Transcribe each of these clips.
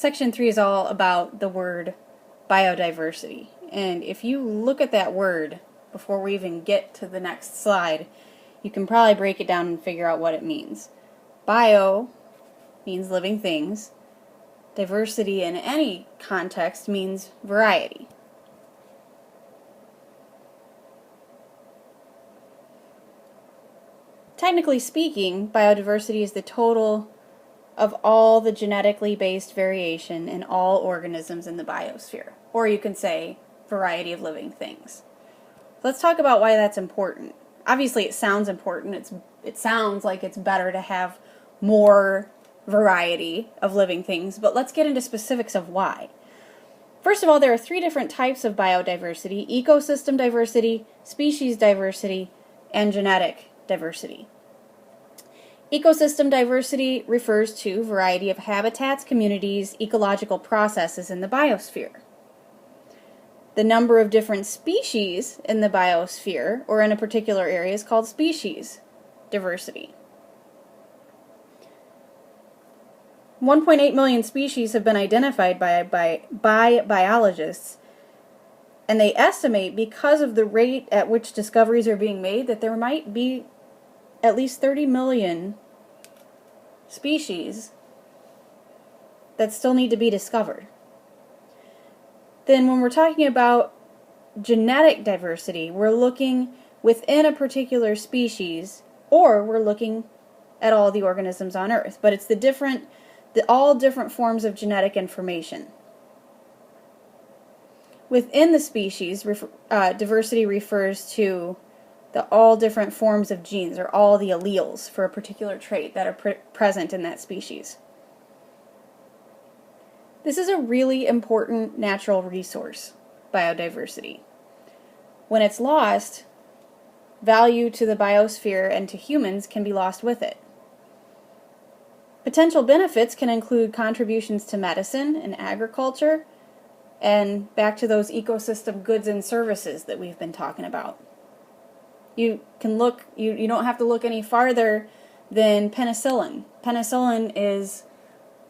Section 3 is all about the word biodiversity. And if you look at that word before we even get to the next slide, you can probably break it down and figure out what it means. Bio means living things. Diversity in any context means variety. Technically speaking, biodiversity is the total of all the genetically based variation in all organisms in the biosphere. Or you can say variety of living things. Let's talk about why that's important. Obviously it sounds important. It sounds like it's better to have more variety of living things, but let's get into specifics of why. First of all, there are 3 different types of biodiversity: ecosystem diversity, species diversity, and genetic diversity. Ecosystem diversity refers to variety of habitats, communities, ecological processes in the biosphere. The number of different species in the biosphere or in a particular area is called species diversity. 1.8 million species have been identified by biologists, and they estimate, because of the rate at which discoveries are being made, that there might be at least 30 million species that still need to be discovered. Then when we're talking about genetic diversity, we're looking within a particular species, or we're looking at all the organisms on Earth, but it's all different forms of genetic information. Within the species, diversity refers to all different forms of genes, or all the alleles for a particular trait that are present in that species. This is a really important natural resource, biodiversity. When it's lost, value to the biosphere and to humans can be lost with it. Potential benefits can include contributions to medicine and agriculture, and back to those ecosystem goods and services that we've been talking about. You don't have to look any farther than penicillin. Penicillin is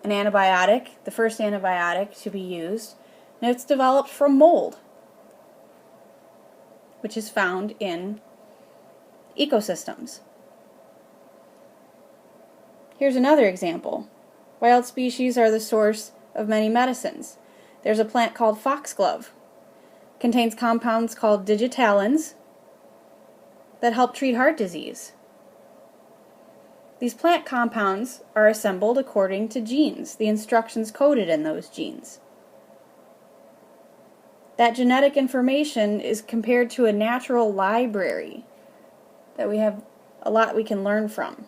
an antibiotic, the first antibiotic to be used, and it's developed from mold, which is found in ecosystems. Here's another example. Wild species are the source of many medicines. There's a plant called foxglove. It contains compounds called digitalins that help treat heart disease. These plant compounds are assembled according to genes, the instructions coded in those genes. That genetic information is compared to a natural library that we have a lot we can learn from.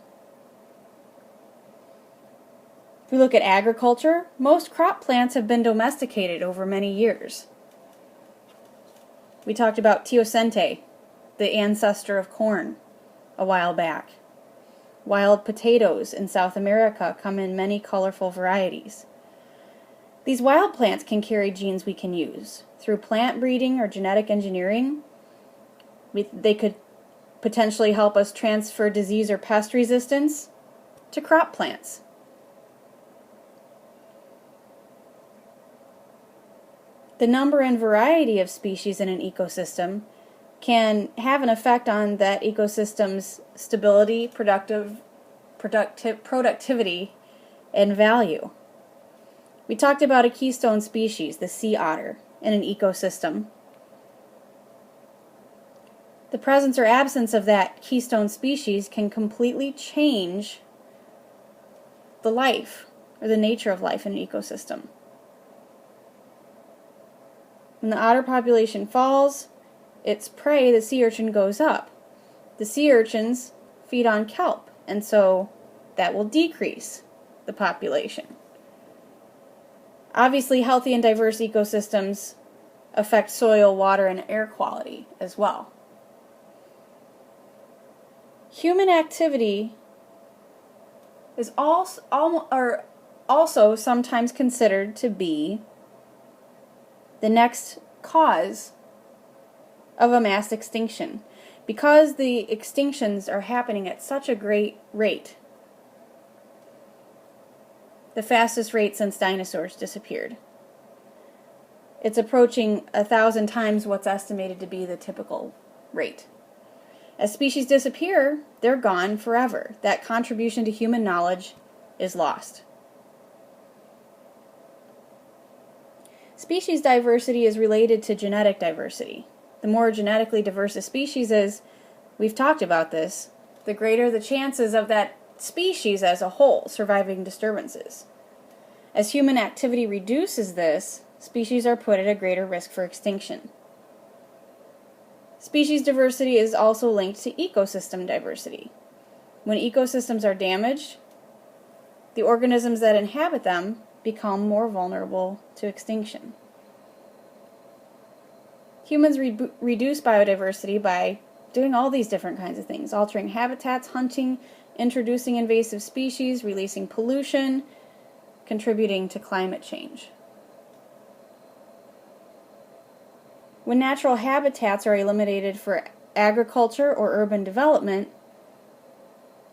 If we look at agriculture, most crop plants have been domesticated over many years. We talked about teosinte, the ancestor of corn, a while back. Wild potatoes in South America come in many colorful varieties. These wild plants can carry genes we can use. Through plant breeding or genetic engineering, they could potentially help us transfer disease or pest resistance to crop plants. The number and variety of species in an ecosystem can have an effect on that ecosystem's stability, productivity, and value. We talked about a keystone species, the sea otter, in an ecosystem. The presence or absence of that keystone species can completely change the life or the nature of life in an ecosystem. When the otter population falls, its prey, the sea urchin, goes up. The sea urchins feed on kelp, and so that will decrease the population. Obviously, healthy and diverse ecosystems affect soil, water, and air quality as well. Human activity is also sometimes considered to be the next cause of a mass extinction, because the extinctions are happening at such a great rate. the fastest rate since dinosaurs disappeared. It's approaching 1,000 times what's estimated to be the typical rate. As species disappear, they're gone forever. That contribution to human knowledge is lost. Species diversity is related to genetic diversity. The more genetically diverse a species is, we've talked about this, the greater the chances of that species as a whole surviving disturbances. As human activity reduces this, species are put at a greater risk for extinction. Species diversity is also linked to ecosystem diversity. When ecosystems are damaged, the organisms that inhabit them become more vulnerable to extinction. Humans reduce biodiversity by doing all these different kinds of things, altering habitats, hunting, introducing invasive species, releasing pollution, contributing to climate change. When natural habitats are eliminated for agriculture or urban development,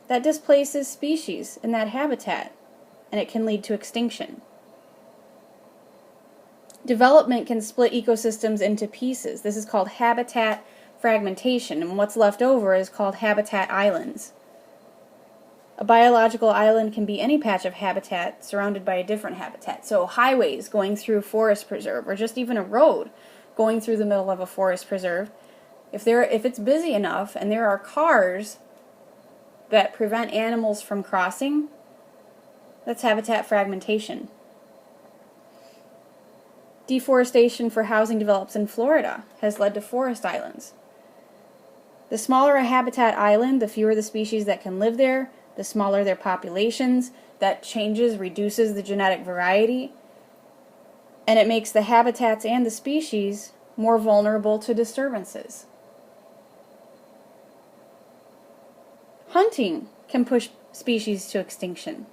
that displaces species in that habitat, and it can lead to extinction. Development can split ecosystems into pieces. This is called habitat fragmentation, and what's left over is called habitat islands. A biological island can be any patch of habitat surrounded by a different habitat. So highways going through forest preserve, or just even a road going through the middle of a forest preserve, if it's busy enough and there are cars that prevent animals from crossing, that's habitat fragmentation. Deforestation for housing develops in Florida has led to forest islands. The smaller a habitat island, the fewer the species that can live there, the smaller their populations. That reduces the genetic variety, and it makes the habitats and the species more vulnerable to disturbances. Hunting can push species to extinction.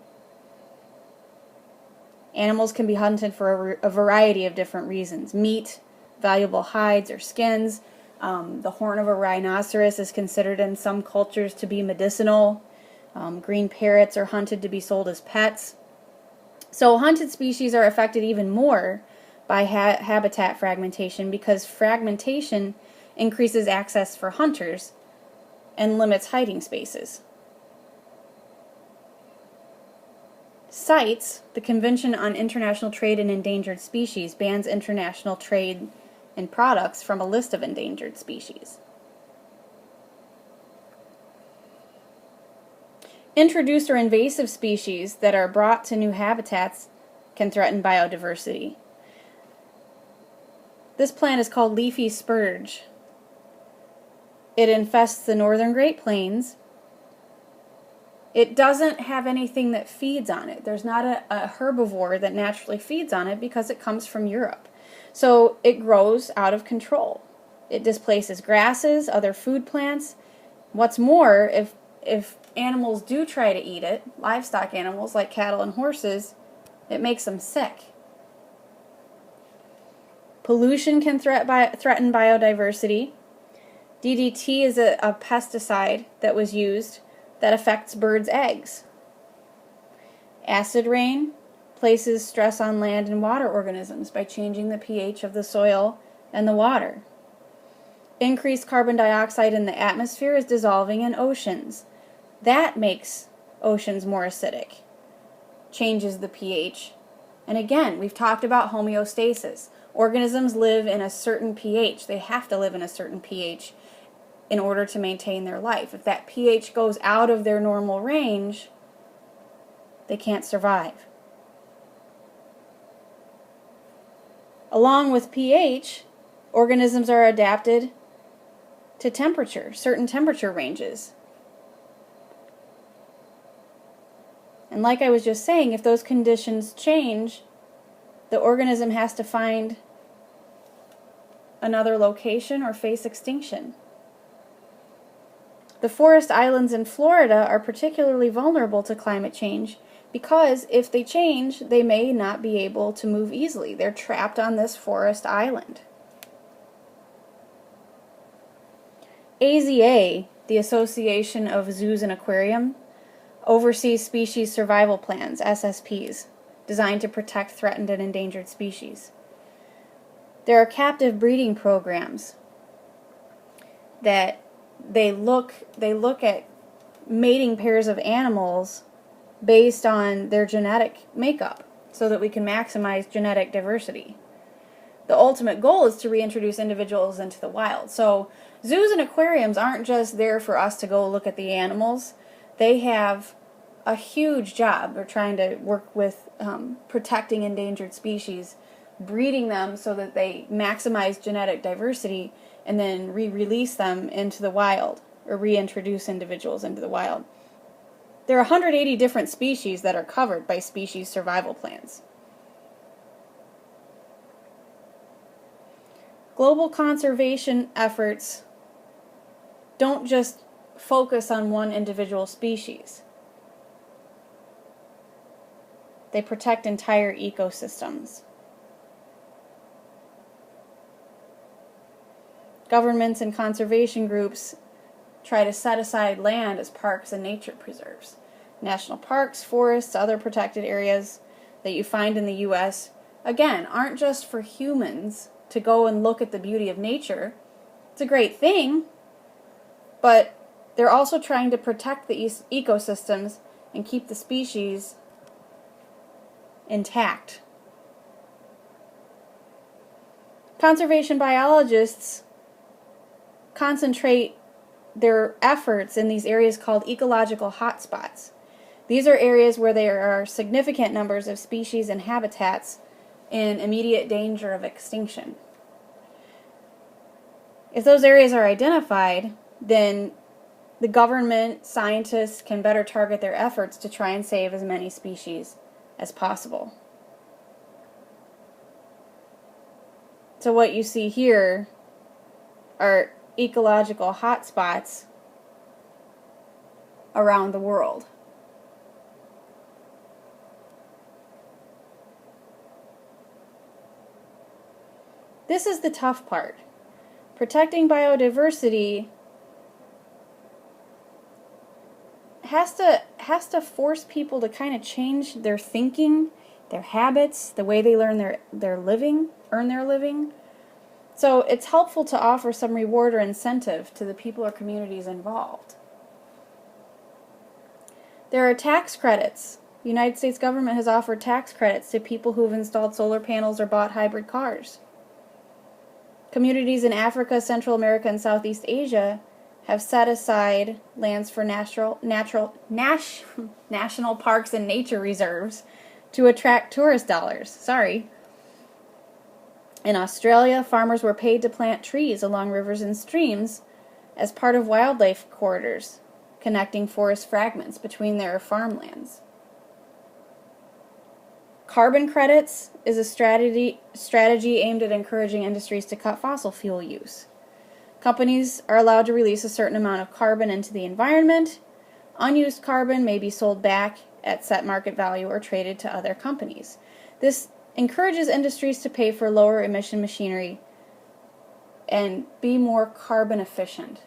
Animals can be hunted for a variety of different reasons. Meat, valuable hides or skins. The horn of a rhinoceros is considered in some cultures to be medicinal. Green parrots are hunted to be sold as pets. So hunted species are affected even more by habitat fragmentation, because fragmentation increases access for hunters and limits hiding spaces. CITES, the Convention on International Trade in Endangered Species, bans international trade in products from a list of endangered species. Introduced or invasive species that are brought to new habitats can threaten biodiversity. This plant is called leafy spurge. It infests the northern Great Plains. It doesn't have anything that feeds on it. There's not a herbivore that naturally feeds on it because it comes from Europe. So it grows out of control. It displaces grasses, other food plants. What's more, if animals do try to eat it, livestock animals like cattle and horses, it makes them sick. Pollution can threaten biodiversity. DDT is a pesticide that was used that affects birds' eggs. Acid rain places stress on land and water organisms by changing the pH of the soil and the water. Increased carbon dioxide in the atmosphere is dissolving in oceans. That makes oceans more acidic, changes the pH. And again, we've talked about homeostasis. Organisms live in a certain pH. They have to live in a certain pH in order to maintain their life. If that pH goes out of their normal range, they can't survive. Along with pH, organisms are adapted to temperature, certain temperature ranges. And like I was just saying, if those conditions change, the organism has to find another location or face extinction. The forest islands in Florida are particularly vulnerable to climate change because if they change, they may not be able to move easily. They're trapped on this forest island. AZA, the Association of Zoos and Aquarium, oversees species survival plans, SSPs. designed to protect threatened and endangered species. There are captive breeding programs that they look at mating pairs of animals based on their genetic makeup so that we can maximize genetic diversity. The ultimate goal is to reintroduce individuals into the wild. So zoos and aquariums aren't just there for us to go look at the animals. They have a huge job. They're trying to work with protecting endangered species, breeding them so that they maximize genetic diversity, and then re-release them into the wild, or reintroduce individuals into the wild. There are 180 different species that are covered by species survival plans. Global conservation efforts don't just focus on one individual species. They protect entire ecosystems. Governments and conservation groups try to set aside land as parks and nature preserves. National parks, forests, other protected areas that you find in the U.S., again, aren't just for humans to go and look at the beauty of nature. It's a great thing, but they're also trying to protect the ecosystems and keep the species intact. Conservation biologists concentrate their efforts in these areas called ecological hotspots. These are areas where there are significant numbers of species and habitats in immediate danger of extinction. If those areas are identified, then the government, scientists can better target their efforts to try and save as many species as possible. So what you see here are ecological hotspots around the world. This is the tough part. Protecting biodiversity has to force people to kind of change their thinking, their habits, the way they earn their living. So it's helpful to offer some reward or incentive to the people or communities involved. There are tax credits. The United States government has offered tax credits to people who have installed solar panels or bought hybrid cars. Communities in Africa, Central America, and Southeast Asia have set aside lands for national parks and nature reserves to attract tourist dollars. In Australia, farmers were paid to plant trees along rivers and streams as part of wildlife corridors, connecting forest fragments between their farmlands. Carbon credits is a strategy aimed at encouraging industries to cut fossil fuel use. Companies are allowed to release a certain amount of carbon into the environment. Unused carbon may be sold back at set market value or traded to other companies. This encourages industries to pay for lower emission machinery and be more carbon efficient.